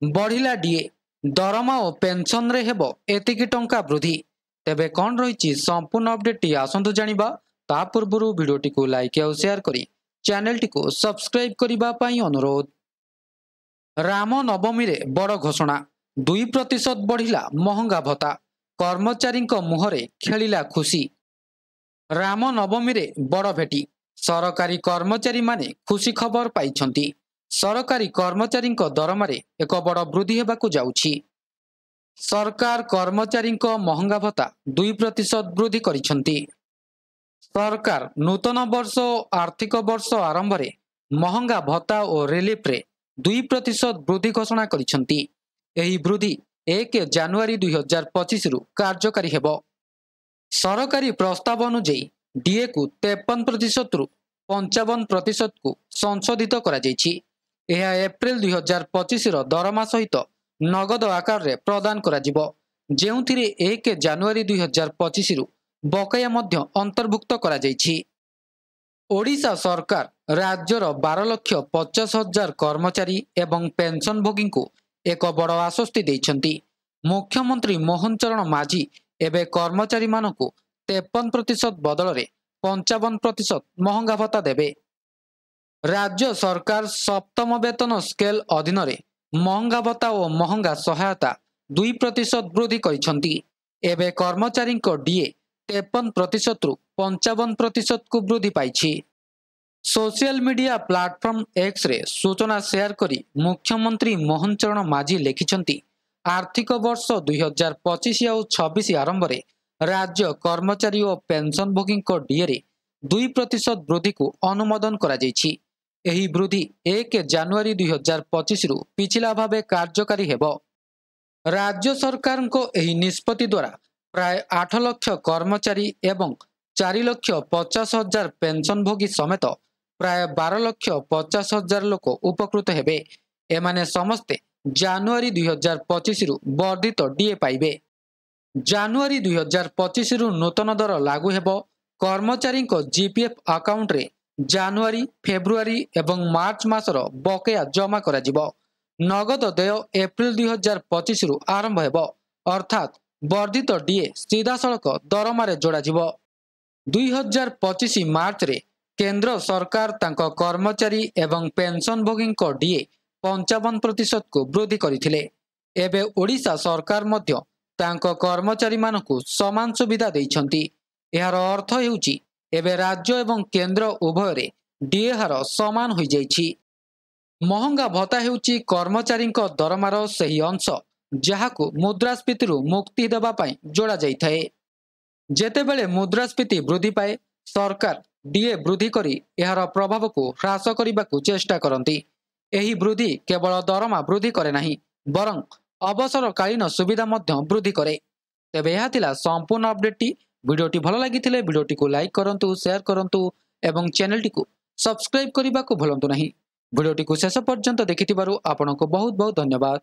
बढ़िला DA दरमा और pension रे हेबो एतिकी टंका वृद्धि तेबे कौन रही संपूर्ण अपडेट टी आसंतु जानिबा ता पूर्वरु वीडियोटी को लाइक और शेयर करी चैनल टी को सब्सक्राइब करिबा पई अनुरोध। राम नवमी रे बड़ घोषणा 2% बढ़िला महंगा भत्ता कर्मचारी मुहरे खेलिला खुशी। राम नवमी रे बड़ भेटी सरकारी कर्मचारी माने खुशी खबर पाइछंती। सरकारी कर्मचारी दरमारे एक बड़ वृद्धि हेबाकु जाउछि। सरकार कर्मचारी महंगा भत्ता 2% वृद्धि करिछंती। सरकार नूतन वर्ष आर्थिक वर्ष आरंभ रे महंगा भत्ता और रिलीफ रे 2% वृद्धि घोषणा करिछंती। एही वृद्धि 1 जनवरी 2025 रु कार्यकारी हेबो। सरकारी प्रस्ताव अनुଯାयी डीए को 53% रु 55% को संशोधित करा जायछि। यह एप्रिल 2025 रो दरमा सहित नगद आकार रे प्रदान करा जिवो, जेउथिरे 1 जनवरी 2025 रु बकाया मध्य अंतर्भुक्त करा जायछि। ओडिशा सरकार राज्यर 12,50,000 कर्मचारी एवं पेंशन भोगी को एक बड़ आश्वस्ति देइछंती। मुख्यमंत्री मोहन चरण माझी एबे कर्मचारी मानकु 53% बदल रे 55% महंगा भत्ता देबे। राज्य सरकार सप्तम वेतन स्केल अधीन रे महंगा भत्ता और महंगा सहायता 2% वृद्धि करिछंती। एबे कर्मचारी डीए 53% रु 55% को वृद्धि पाइछि। सोशल मीडिया प्लेटफॉर्म एक्स रे सूचना शेयर करी मुख्यमंत्री मोहन चरण माझी लिखिछंती, आर्थिक वर्ष 2025 और 26 आरंभ रे राज्य कर्मचारी और पेंशन भोगी डीए रे 2% वृद्धि को अनुमोदन करा जायछि। एही वृद्धि 1 जनवरी 2025 रु पिछला भावे कार्यकारी हेबो। राज्य सरकार को एही निष्पत्ति द्वारा प्राय 8 लाख कर्मचारी एवं 4,50,000 पेंशन भोगी समेत प्राय 12,50,000 लोक उपकृत हेबे। एमाने समस्ते जनवरी 2025 रु वर्धित डीए पाइबे। जनवरी 2025 रु नूतन दर लागू हेबो। कर्मचारी को जीपीएफ अकाउंट रे जनवरी, फेब्रुआरी एवं मार्च मासर बकेया जमा करा जिवो। नगद देय एप्रिल 2025 रु आरंभ हेबो, अर्थात वर्धित डीए सीधा सड़क दरमारे जोड़ा जिवो। 2025 मार्च रे केंद्र सरकार तांको कर्मचारी एवं पेंशन भोगी डीए 55% को वृद्धि करिथिले। एबे ओडिशा सरकार मध्य तांको कर्मचारी मानकु समान सुविधा देइछंती। एहार अर्थ हेउची एबे राज्य एवं केंद्र उभय रे डीए हार समान होई जाइछि। महंगा भत्ता हेउची कर्मचारी दरमार सही अंश जहाकु मुद्रास्फीति रु मुक्ति देबा पई जोड़ा जाइथाए। जेतेबेले मुद्रास्फीति वृद्धि पाए सरकार डीए वृद्धि करी एहार प्रभाव को ह्रास करिबाकु चेष्टा करंती। एही वृद्धि केवल दरमा वृद्धि करे नाही बरं अवसरकालीन सुविधा मध्य वृद्धि करे। तेबे यह थिला संपूर्ण अपडेट। वीडियोटी भल लागिथिले वीडियोटी को लाइक करंतु, शेयर करंतु एवं चैनल टी को सब्सक्राइब करिबा को भूलंतु नाही। वीडियोटी को शेष पर्यंत देखिथिबारु आपनको बहुत बहुत धन्यवाद।